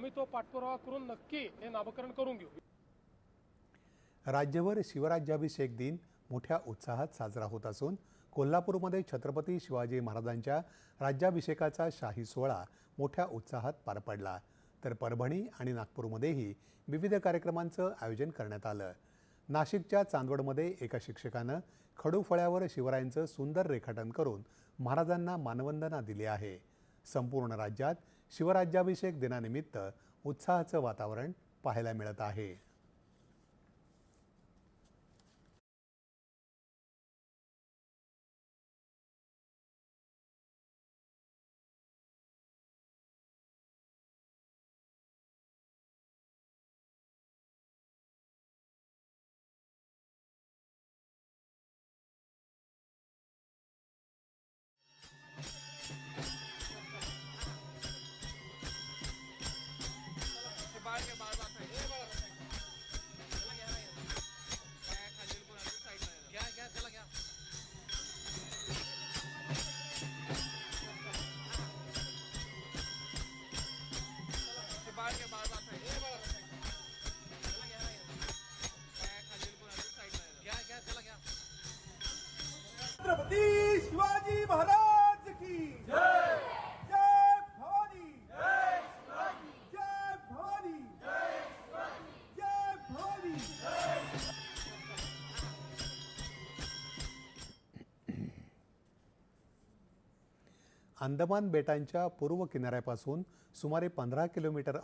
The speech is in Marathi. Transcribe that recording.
आम्ही तो पाठपुरावा करून नक्की हे नामकरण करून घेऊ. राज्यभर शिवराज्याभिषेक दिन मोठ्या उत्साहात साजरा होत असून कोल्हापूरमध्ये छत्रपती शिवाजी महाराजांच्या राज्याभिषेकाचा शाही सोहळा मोठ्या उत्साहात पार पडला. तर परभणी आणि नागपूरमध्येही विविध कार्यक्रमांचं आयोजन करण्यात आलं. नाशिकच्या चांदवडमध्ये एका शिक्षकानं खडूफळ्यावर शिवरायांचं सुंदर रेखाटन करून महाराजांना मानवंदना दिली आहे. संपूर्ण राज्यात शिवराज्याभिषेक दिनानिमित्त उत्साहाचं वातावरण पाहायला मिळत आहे. छत्रपती शिवाजी महाराज की जय. जय भवानी. जय शिवाजी. जय भवानी. जय शिवाजी. जय भवानी. अंदमान बेटांच्या पूर्व किनाऱ्यापासून सुमारे 15 किलोमीटर